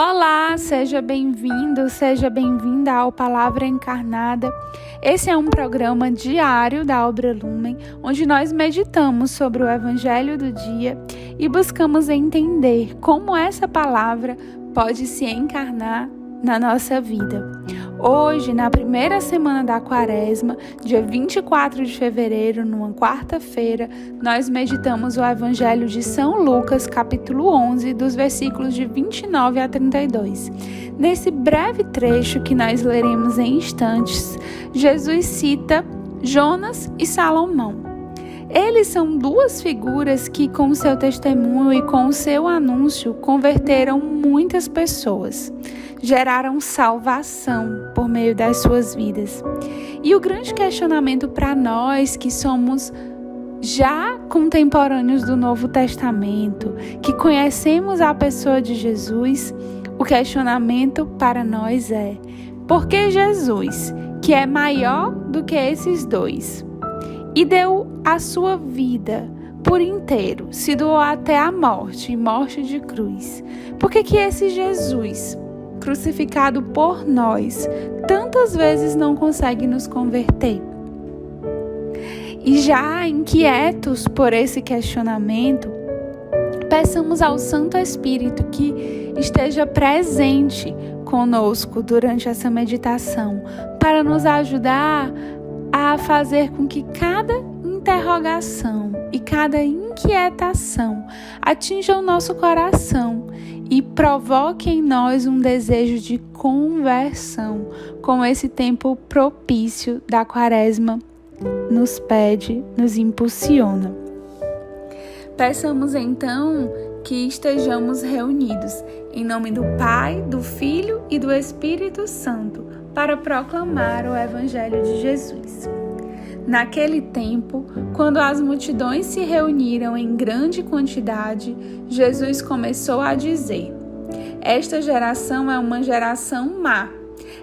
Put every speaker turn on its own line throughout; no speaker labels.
Olá, seja bem-vindo, seja bem-vinda ao Palavra Encarnada. Esse é um programa diário da Obra Lumen, onde nós meditamos sobre o Evangelho do dia e buscamos entender como essa palavra pode se encarnar na nossa vida. Hoje, na primeira semana da Quaresma, dia 24 de fevereiro, numa quarta-feira, nós meditamos o Evangelho de São Lucas, capítulo 11, dos versículos de 29 a 32. Nesse breve trecho que nós leremos em instantes, Jesus cita Jonas e Salomão. Eles são duas figuras que, com o seu testemunho e com o seu anúncio, converteram muitas pessoas. Geraram salvação por meio das suas vidas. E o grande questionamento para nós que somos já contemporâneos do Novo Testamento, que conhecemos a pessoa de Jesus, o questionamento para nós é: por que Jesus, que é maior do que esses dois, e deu a sua vida por inteiro, se doou até a morte, e morte de cruz, por que esse Jesus, crucificado por nós, tantas vezes não consegue nos converter? E já inquietos por esse questionamento, peçamos ao Santo Espírito que esteja presente conosco durante essa meditação, para nos ajudar a fazer com que cada interrogação e cada inquietação atinja o nosso coração e provoque em nós um desejo de conversão, como esse tempo propício da Quaresma nos pede, nos impulsiona. Peçamos então que estejamos reunidos em nome do Pai, do Filho e do Espírito Santo para proclamar o Evangelho de Jesus. Naquele tempo, quando as multidões se reuniram em grande quantidade, Jesus começou a dizer: esta geração é uma geração má.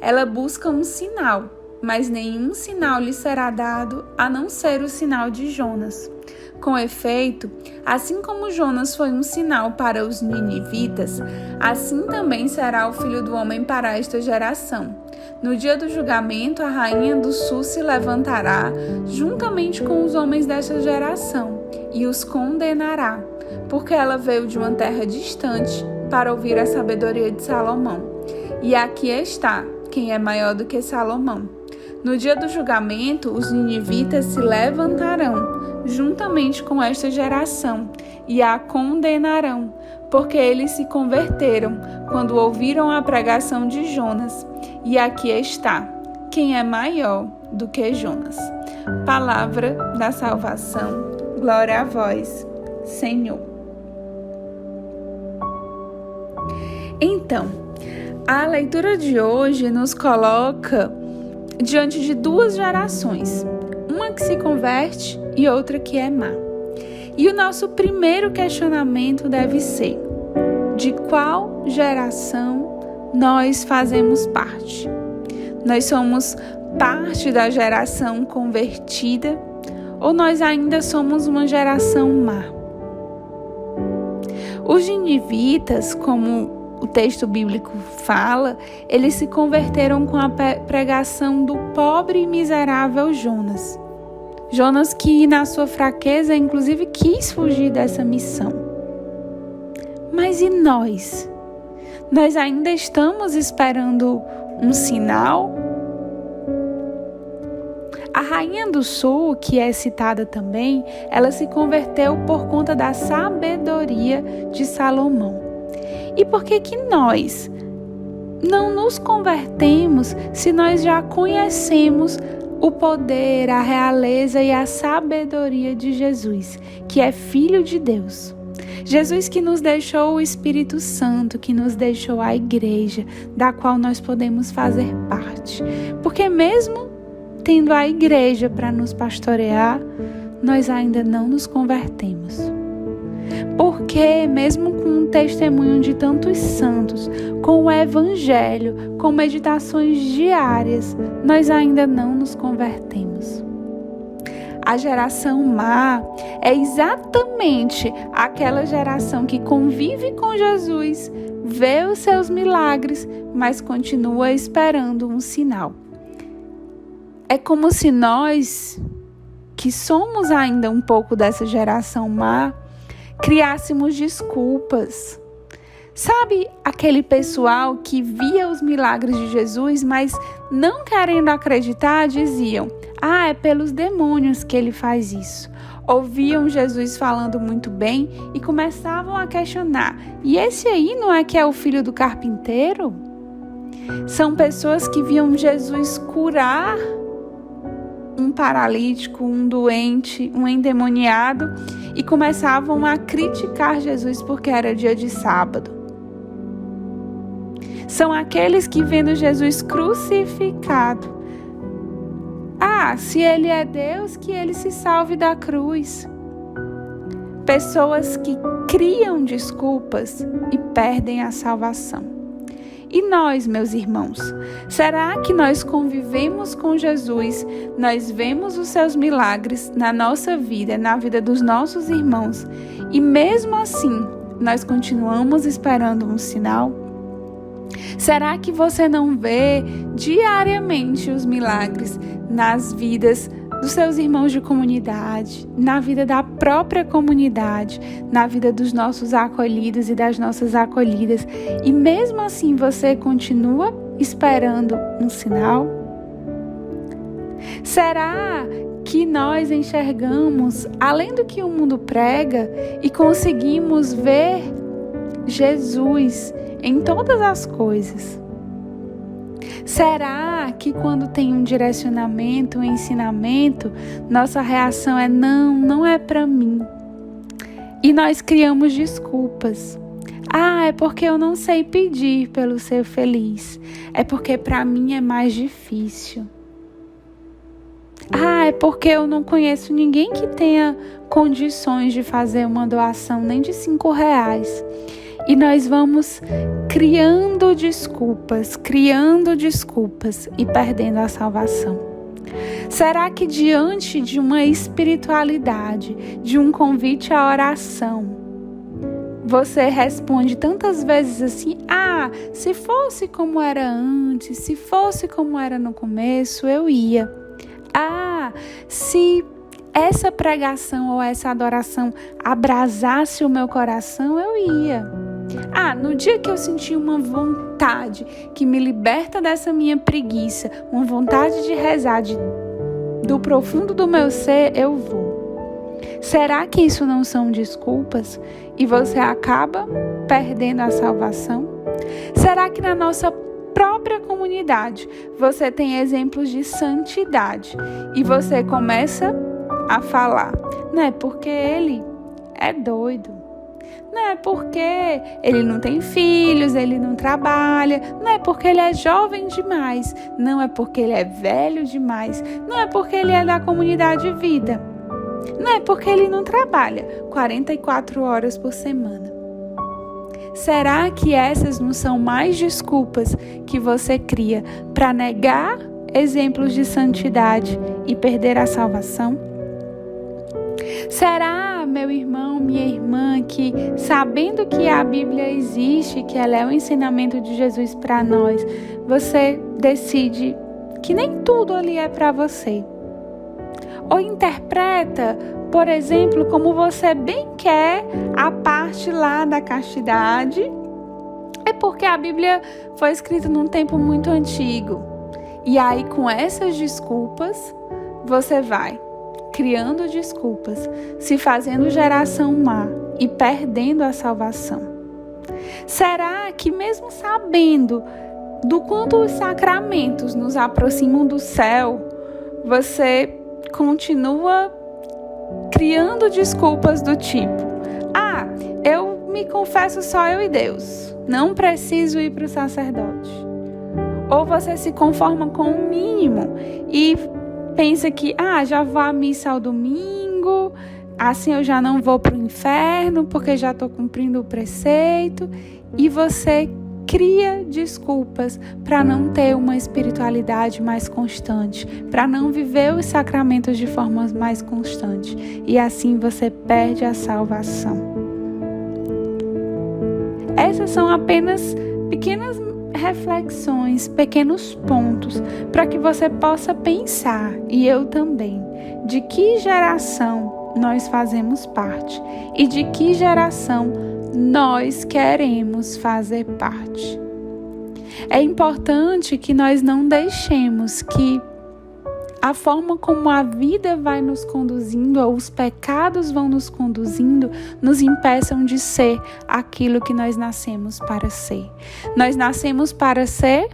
Ela busca um sinal, mas nenhum sinal lhe será dado a não ser o sinal de Jonas. Com efeito, assim como Jonas foi um sinal para os ninivitas, assim também será o Filho do Homem para esta geração. No dia do julgamento, a rainha do sul se levantará juntamente com os homens desta geração e os condenará, porque ela veio de uma terra distante para ouvir a sabedoria de Salomão. E aqui está quem é maior do que Salomão. No dia do julgamento, os ninivitas se levantarão juntamente com esta geração e a condenarão, porque eles se converteram quando ouviram a pregação de Jonas. E aqui está quem é maior do que Jonas. Palavra da salvação. Glória a vós, Senhor. Então, a leitura de hoje nos coloca diante de duas gerações, uma que se converte e outra que é má. E o nosso primeiro questionamento deve ser: de qual geração nós fazemos parte? Nós somos parte da geração convertida ou nós ainda somos uma geração má? Os ninivitas, como o texto bíblico fala, eles se converteram com a pregação do pobre e miserável Jonas. Jonas que, na sua fraqueza, inclusive quis fugir dessa missão. Mas e nós? Nós ainda estamos esperando um sinal? A rainha do sul, que é citada também, ela se converteu por conta da sabedoria de Salomão. E por que nós não nos convertemos se nós já conhecemos o poder, a realeza e a sabedoria de Jesus, que é Filho de Deus? Jesus que nos deixou o Espírito Santo, que nos deixou a igreja, da qual nós podemos fazer parte. Porque mesmo tendo a igreja para nos pastorear, nós ainda não nos convertemos. Porque mesmo com o testemunho de tantos santos, com o Evangelho, com meditações diárias, nós ainda não nos convertemos. A geração má é exatamente aquela geração que convive com Jesus, vê os seus milagres, mas continua esperando um sinal. É como se nós, que somos ainda um pouco dessa geração má, criássemos desculpas. Sabe aquele pessoal que via os milagres de Jesus, mas não querendo acreditar, diziam: é pelos demônios que ele faz isso. Ouviam Jesus falando muito bem e começavam a questionar: e esse aí não é que é o filho do carpinteiro? São pessoas que viam Jesus curar um paralítico, um doente, um endemoniado e começavam a criticar Jesus porque era dia de sábado. São aqueles que, vendo Jesus crucificado, se ele é Deus, que ele se salve da cruz. Pessoas que criam desculpas e perdem a salvação. E nós, meus irmãos, será que nós convivemos com Jesus, nós vemos os seus milagres na nossa vida, na vida dos nossos irmãos, e mesmo assim nós continuamos esperando um sinal? Será que você não vê diariamente os milagres nas vidas dos seus irmãos de comunidade, na vida da própria comunidade, na vida dos nossos acolhidos e das nossas acolhidas, e mesmo assim você continua esperando um sinal? Será que nós enxergamos além do que o mundo prega e conseguimos ver Jesus em todas as coisas? Será que quando tem um direcionamento, um ensinamento, nossa reação é não é para mim? E nós criamos desculpas. É porque eu não sei pedir pelo ser feliz. É porque para mim é mais difícil. É porque eu não conheço ninguém que tenha condições de fazer uma doação nem de R$5. E nós vamos criando desculpas e perdendo a salvação. Será que diante de uma espiritualidade, de um convite à oração, você responde tantas vezes assim: se fosse como era antes, se fosse como era no começo, eu ia. Se essa pregação ou essa adoração abrasasse o meu coração, eu ia. No dia que eu senti uma vontade que me liberta dessa minha preguiça, uma vontade de rezar do profundo do meu ser, eu vou. Será que isso não são desculpas e você acaba perdendo a salvação? Será que na nossa própria comunidade você tem exemplos de santidade e você começa a falar: não é porque ele é doido, não é porque ele não tem filhos, ele não trabalha, não é porque ele é jovem demais, não é porque ele é velho demais, não é porque ele é da comunidade vida, não é porque ele não trabalha 44 horas por semana. Será que essas não são mais desculpas que você cria para negar exemplos de santidade e perder a salvação? Será, meu irmão, minha irmã, que sabendo que a Bíblia existe, que ela é o ensinamento de Jesus para nós, você decide que nem tudo ali é para você? Ou interpreta, por exemplo, como você bem quer a parte lá da castidade, é porque a Bíblia foi escrita num tempo muito antigo. E aí, com essas desculpas, você vai criando desculpas, se fazendo geração má e perdendo a salvação. Será que mesmo sabendo do quanto os sacramentos nos aproximam do céu, você continua criando desculpas do tipo: eu me confesso só eu e Deus, não preciso ir para o sacerdote? Ou você se conforma com o mínimo e pensa que já vou à missa ao domingo, assim eu já não vou para o inferno porque já estou cumprindo o preceito, e você cria desculpas para não ter uma espiritualidade mais constante, para não viver os sacramentos de forma mais constante. E assim você perde a salvação. Essas são apenas pequenas reflexões, pequenos pontos para que você possa pensar, e eu também, de que geração nós fazemos parte e de que geração nós queremos fazer parte. É importante que nós não deixemos que a forma como a vida vai nos conduzindo, ou os pecados vão nos conduzindo, nos impeçam de ser aquilo que nós nascemos para ser. Nós nascemos para ser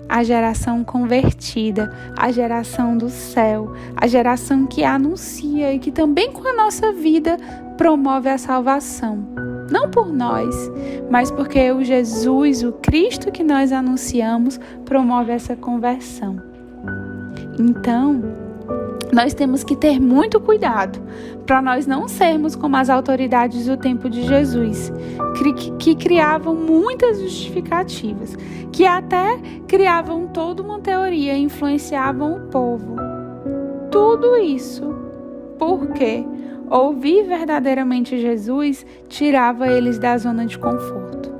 a geração convertida, a geração do céu, a geração que anuncia e que também com a nossa vida promove a salvação. Não por nós, mas porque o Jesus, o Cristo que nós anunciamos, promove essa conversão. Então, nós temos que ter muito cuidado para nós não sermos como as autoridades do tempo de Jesus, que criavam muitas justificativas, que até criavam toda uma teoria e influenciavam o povo. Tudo isso porque ouvir verdadeiramente Jesus tirava eles da zona de conforto.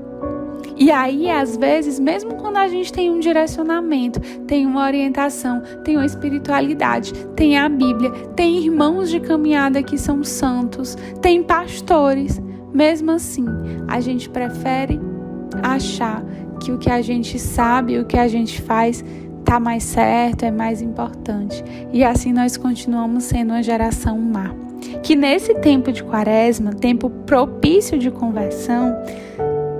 E aí, às vezes, mesmo quando a gente tem um direcionamento, tem uma orientação, tem uma espiritualidade, tem a Bíblia, tem irmãos de caminhada que são santos, tem pastores, mesmo assim, a gente prefere achar que o que a gente sabe, o que a gente faz, está mais certo, é mais importante. E assim nós continuamos sendo uma geração má. Que nesse tempo de Quaresma, tempo propício de conversão,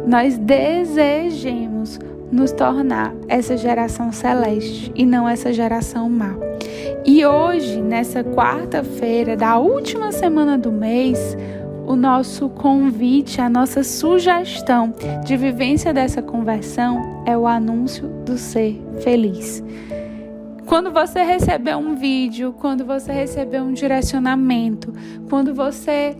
nós desejemos nos tornar essa geração celeste e não essa geração má. E hoje, nessa quarta-feira da última semana do mês, o nosso convite, a nossa sugestão de vivência dessa conversão é o anúncio do ser feliz. Quando você receber um vídeo, quando você receber um direcionamento, quando você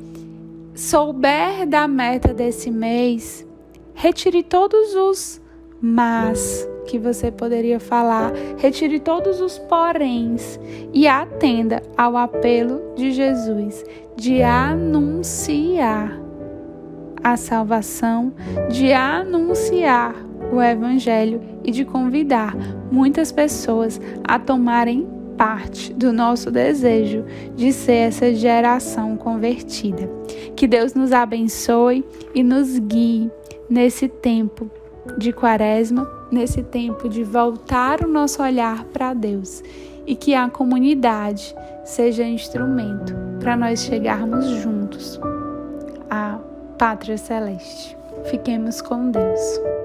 souber da meta desse mês, retire todos os mas que você poderia falar, retire todos os poréns e atenda ao apelo de Jesus de anunciar a salvação, de anunciar o Evangelho e de convidar muitas pessoas a tomarem parte do nosso desejo de ser essa geração convertida. Que Deus nos abençoe e nos guie nesse tempo de Quaresma, nesse tempo de voltar o nosso olhar para Deus, e que a comunidade seja instrumento para nós chegarmos juntos à Pátria Celeste. Fiquemos com Deus.